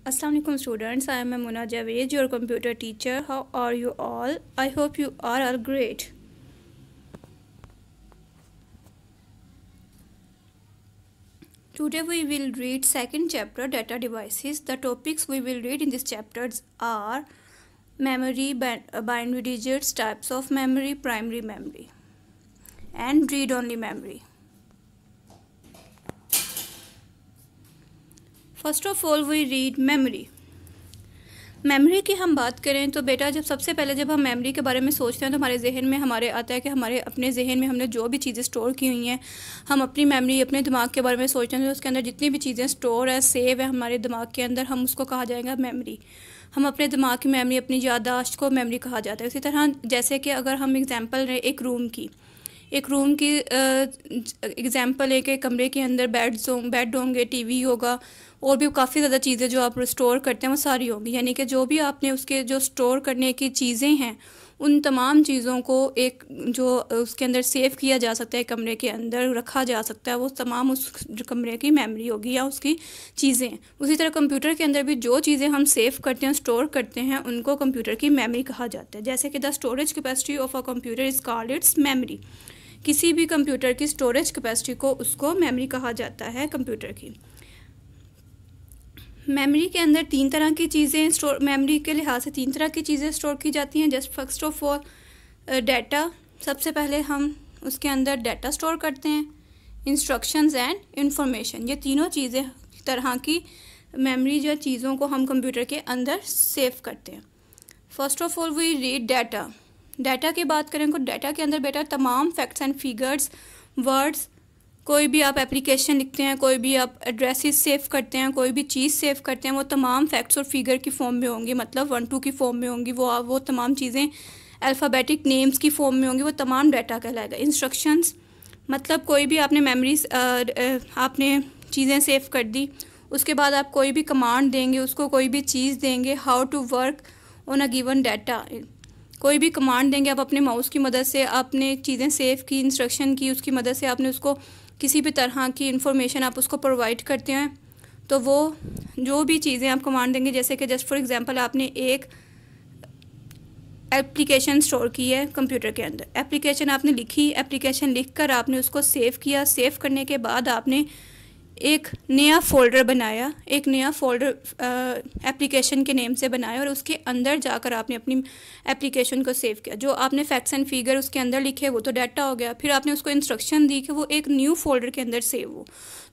Assalamu alaikum students, I am Muna Javed, your computer teacher. How are you all? I hope you are all great. Today we will read second chapter, data devices. The topics we will read in this chapters are memory, binary digits, types of memory, primary memory, and read-only memory. First of all we read memory की हम बात करें तो बेटा सबसे पहले जब हम मेमोरी के बारे में सोचते हैं तो हमारे जहन में हमारे आता है कि हमारे अपने जहन में हमने जो भी चीज़ें स्टोर की हुई हैं, हम अपनी मेमोरी अपने दिमाग के बारे में सोचते हैं तो उसके अंदर जितनी भी चीज़ें स्टोर है, सेव है हमारे दिमाग के अंदर, हम उसको कहा जाएगा मेमोरी। हम अपने दिमाग की मेमोरी, अपनी याददाश्त को मेमोरी कहा जाता है। इसी तरह जैसे कि अगर हम एग्जाम्पल लें एक रूम की एग्जांपल है कि कमरे के अंदर बेड होंगे, टीवी होगा और भी काफ़ी ज़्यादा चीज़ें जो आप स्टोर करते हैं वो सारी होंगी। यानी कि जो भी आपने उसके जो स्टोर करने की चीज़ें हैं उन तमाम चीज़ों को एक जो उसके अंदर सेव किया जा सकता है, कमरे के अंदर रखा जा सकता है, वो तमाम उस कमरे की मेमोरी होगी या उसकी चीज़ें। उसी तरह कंप्यूटर के अंदर भी जो चीज़ें हम सेव करते हैं, स्टोर करते हैं, उनको कंप्यूटर की मेमोरी कहा जाता है। जैसे कि the storage capacity of a computer is called its memory. किसी भी कंप्यूटर की स्टोरेज कैपेसिटी को उसको मेमोरी कहा जाता है कंप्यूटर की। मेमोरी के अंदर तीन तरह की चीज़ें स्टोर, मेमोरी के लिहाज से तीन तरह की चीज़ें स्टोर की जाती हैं। Just first of all data, सबसे पहले हम उसके अंदर डाटा स्टोर करते हैं, इंस्ट्रक्शंस एंड इंफॉर्मेशन। ये तीनों चीज़ें तरह की मेमोरी जो चीज़ों को हम कंप्यूटर के अंदर सेव करते हैं। First of all we read data की बात करें तो डाटा के अंदर बेटा तमाम फैक्ट्स एंड फिगर्स, वर्ड्स, कोई भी आप एप्लीकेशन लिखते हैं, कोई भी आप एड्रेसेस सेव करते हैं, कोई भी चीज़ सेव करते हैं, वो तमाम फैक्ट्स और फिगर की फॉर्म में होंगी, मतलब 1 2 की फॉर्म में होंगी। वो तमाम चीज़ें अल्फ़ाबेटिक नेम्स की फॉर्म में होंगी, वो तमाम डाटा कहलाएगा। इंस्ट्रक्शंस मतलब कोई भी आपने मेमोरीज आपने चीज़ें सेव कर दी, उसके बाद आप कोई भी कमांड देंगे, उसको कोई भी चीज़ देंगे, how to work on a given data, कोई भी कमांड देंगे आप अपने माउस की मदद से, आपने चीज़ें सेव की, इंस्ट्रक्शन की, उसकी मदद से आपने उसको किसी भी तरह की इंफॉर्मेशन आप उसको प्रोवाइड करते हैं। तो वो जो भी चीज़ें आप कमांड देंगे, जैसे कि जस्ट फॉर एग्जांपल आपने एक एप्लीकेशन स्टोर की है कंप्यूटर के अंदर, एप्लीकेशन आपने लिखी, एप्लीकेशन लिखकर आपने उसको सेव किया, सेव करने के बाद आपने एक नया फ़ोल्डर बनाया, एक नया फ़ोल्डर एप्लीकेशन के नेम से बनाया और उसके अंदर जाकर आपने अपनी एप्लीकेशन को सेव किया। जो आपने फैक्ट्स एंड फिगर उसके अंदर लिखे वो तो डाटा हो गया, फिर आपने उसको इंस्ट्रक्शन दी कि वो एक न्यू फ़ोल्डर के अंदर सेव हो,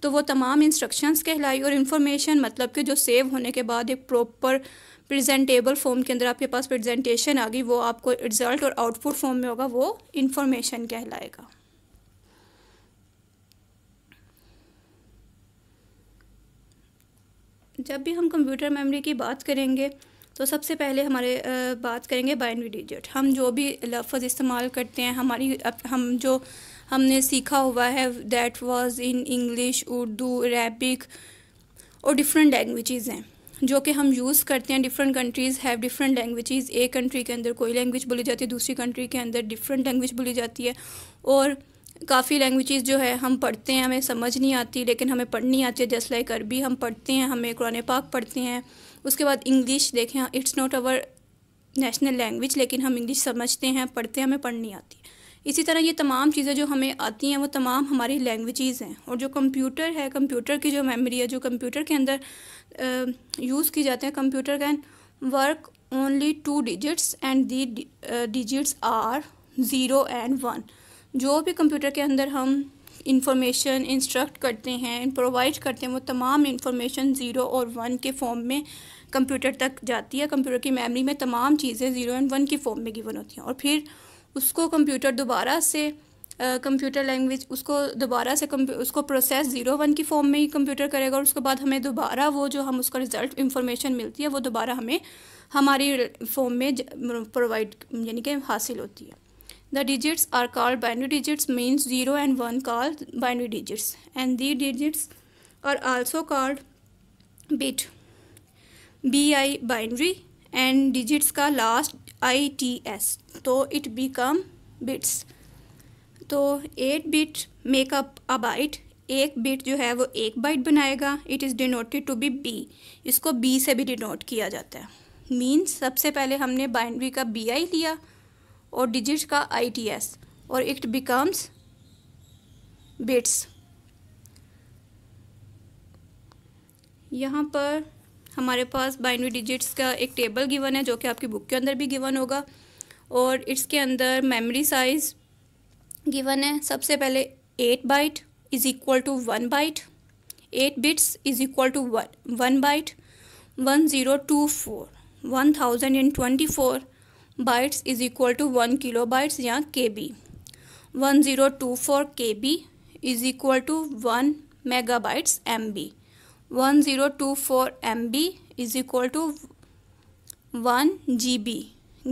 तो वो तमाम इंस्ट्रक्शंस कहलाई। और इन्फॉर्मेशन मतलब कि जो सेव होने के बाद एक प्रॉपर प्रेजेंटेबल फॉर्म के अंदर आपके पास प्रेजेंटेशन आ गई, वो आपको रिज़ल्ट और आउटपुट फॉर्म में होगा, वो इन्फॉर्मेशन कहलाएगा। जब भी हम कंप्यूटर मेमोरी की बात करेंगे तो सबसे पहले हमारे बात करेंगे बाइनरी डिजिट। हम जो भी लफ्ज़ इस्तेमाल करते हैं, हमने सीखा हुआ है, that was in English, Urdu, Arabic और डिफरेंट लैंग्वेजेस हैं जो कि हम यूज़ करते हैं। Different countries have different languages. एक कंट्री के अंदर कोई लैंग्वेज बोली जाती है, दूसरी कंट्री के अंदर डिफरेंट लैंग्वेज बोली जाती है। और काफ़ी लैंग्वेजेस जो है हम पढ़ते हैं, हमें समझ नहीं आती लेकिन हमें पढ़नी आती है। जस्ट लाइक अरबी हम पढ़ते हैं, हमें कुरान पाक पढ़ते हैं। उसके बाद इंग्लिश देखें, it's not our national language, लेकिन हम इंग्लिश समझते हैं, पढ़ते हैं, हमें पढ़नी आती है। इसी तरह ये तमाम चीज़ें जो हमें आती हैं वो तमाम हमारी लैंग्वेजेस हैं। और जो कंप्यूटर है, कंप्यूटर की जो मेमोरी है, जो कंप्यूटर के अंदर यूज़ की जाते हैं, computer can work only 2 digits and the digits are 0 and 1। जो भी कंप्यूटर के अंदर हम इंफॉर्मेशन इंस्ट्रक्ट करते हैं, प्रोवाइड करते हैं, वो तमाम इंफॉर्मेशन 0 और 1 के फॉर्म में कंप्यूटर तक जाती है। कंप्यूटर की मेमोरी में तमाम चीज़ें 0 and 1 की फॉर्म में गिवन होती हैं। और फिर उसको कंप्यूटर दोबारा से कंप्यूटर लैंग्वेज उसको प्रोसेस 0 1 की फॉर्म में ही कंप्यूटर करेगा। और उसके बाद हमें दोबारा वो जो हम उसका रिज़ल्ट इंफॉर्मेशन मिलती है वो दोबारा हमें हमारी फॉर्म में प्रोवाइड यानी कि हासिल होती है। The digits are called binary digits, means 0 and 1 called binary digits, and the digits are also called bit, bi binary, and digits का last its, तो it become bits। तो 8 bit make up a byte, एक bit जो है वो 1 byte बनाएगा, it is denoted to be B, इसको B से भी डिनोट किया जाता है। मीन्स सबसे पहले हमने बाइनरी का बी आई लिया और डिजिट का आई टी एस, और इट बिकम्स बिट्स। यहाँ पर हमारे पास बाइनरी डिजिट्स का एक टेबल गिवन है जो कि आपकी बुक के अंदर भी गिवन होगा, और इसके अंदर मेमोरी साइज़ गिवन है। सबसे पहले 8 byte is equal to 1 byte, 8 bits is equal to 1 byte. 1024 1024 bytes is equal to 1 kilo bytes या K B. 1024 K B is equal to 1 mega bytes M B. 1024 MB is equal to 1 GB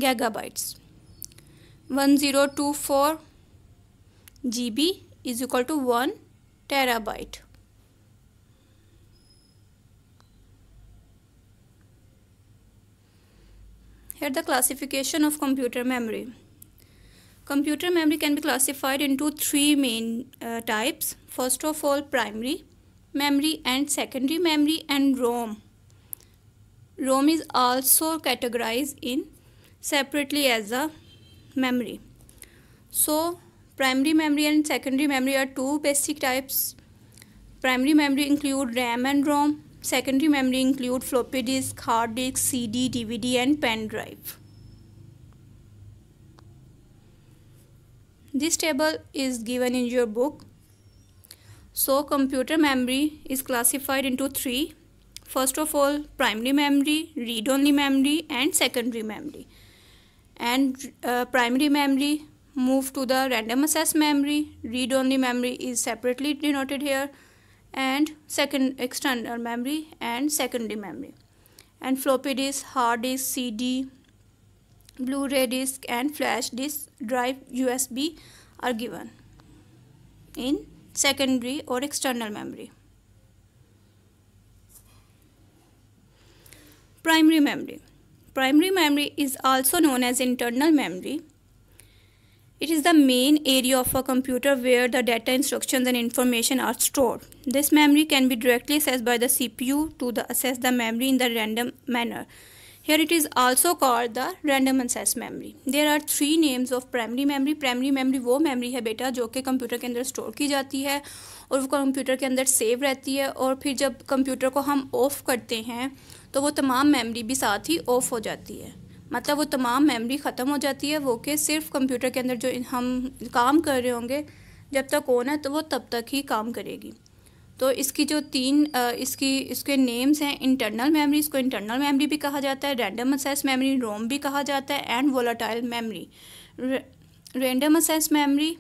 gigabytes. 1024 GB is equal to 1 terabyte. Here the classification of computer memory. Computer memory can be classified into three main types. First of all, primary memory and secondary memory and ROM. ROM is also categorized in separately as a memory. So primary memory and secondary memory are two basic types. Primary memory include RAM and ROM. Secondary memory include floppy disk, hard disk, CD, DVD and pen drive. This table is given in your book. So computer memory is classified into three. First of all, primary memory, read-only memory and secondary memory. And primary memory move to the random access memory. Read-only memory is separately denoted here, and second external memory and secondary memory. And floppy disk, hard disk, CD, Blu-ray disk and flash disk drive USB are given in secondary or external memory. Primary memory. Primary memory is also known as internal memory. It is the main area of a computer where the data, instructions and information are stored. This memory can be directly accessed by the CPU to access the memory in the random manner. Here it is also called the random access memory. There are three names of primary memory. Primary memory वो memory है बेटा जो कि computer के अंदर store की जाती है और वो कंप्यूटर के अंदर सेव रहती है, और फिर जब कंप्यूटर को हम ऑफ़ करते हैं तो वो तमाम मेमोरी भी साथ ही ऑफ़ हो जाती है। मतलब वो तमाम मेमोरी ख़त्म हो जाती है, वो कि सिर्फ कंप्यूटर के अंदर जो हम काम कर रहे होंगे जब तक ऑन है तो वो तब तक ही काम करेगी। तो इसकी जो इसके नेम्स हैं, इंटरनल मेमोरी, इसको इंटरनल मेमोरी भी कहा जाता है, रैंडम एक्सेस मेमोरी रोम भी कहा जाता है, and volatile memory. Random access memory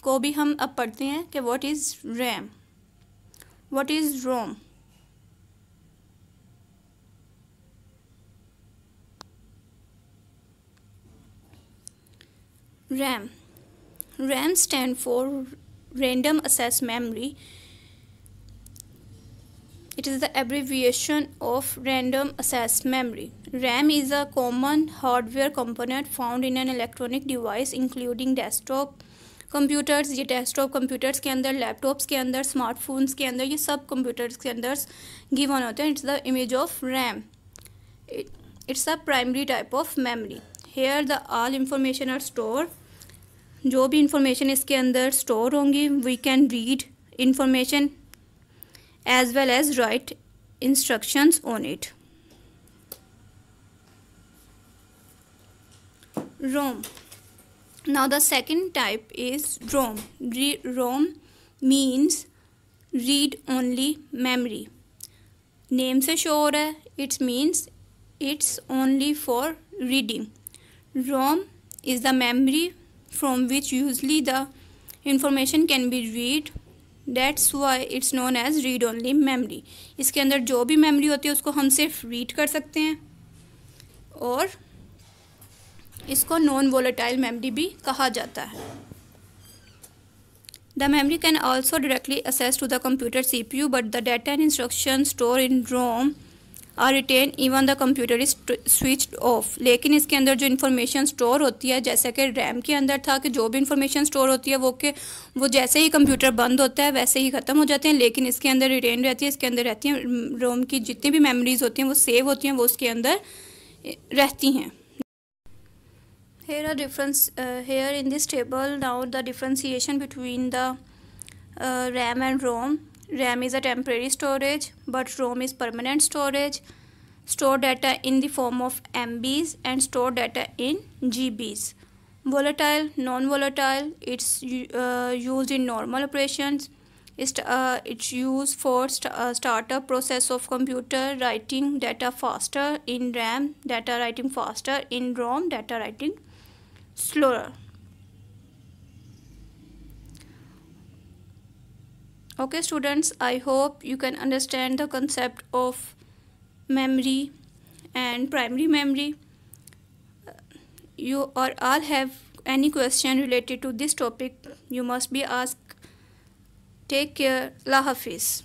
को भी हम अब पढ़ते हैं कि what is RAM, what is ROM. RAM stand for random access memory. It is the abbreviation of random access memory. RAM is a common hardware component found in an electronic device including desktop computers. ये desktop computers के अंदर, laptops के अंदर, smartphones के अंदर, ये सब computers के अंदर given होते हैं. It's the image of RAM. It's a primary type of memory. Here the all information are stored. जो भी information इसके अंदर store होंगी, we can read information as well as write instructions on it. ROM. Now the second type is ROM. ROM means read only memory. Name से show हो रहा है, it means it's only for reading. ROM is the memory from which usually the information can be read. That's why it's known as read only memory. इसके अंदर जो भी memory होती है उसको हम सिर्फ रीड कर सकते हैं, और इसको नॉन वोलेटाइल मेमोरी भी कहा जाता है. The memory can also directly access to the computer CPU, but the data and instructions stored in ROM are written even the computer is switched off. लेकिन इसके अंदर जो इन्फॉर्मेशन स्टोर होती है, जैसे कि रैम के अंदर था कि जो भी इन्फॉर्मेशन स्टोर होती है वो जैसे ही कंप्यूटर बंद होता है वैसे ही ख़त्म हो जाते हैं, लेकिन इसके अंदर रिटेन रहती है, इसके अंदर रहती हैं रोम की जितनी भी मेमोरीज होती हैं वो सेव होती हैं, वो उसके अंदर रहती हैं। Here in this table now the differentiation between the RAM and ROM. RAM is a temporary storage, but ROM is permanent storage. Store data in the form of MBs and store data in GBs. Volatile, non-volatile. It's used in normal operations. It's used for startup process of computer, writing data faster in RAM, data writing faster in ROM, data writing slower. Okay students, I hope you can understand the concept of memory and primary memory. You or all have any question related to this topic, you must be asked. Take care. Allah Hafiz.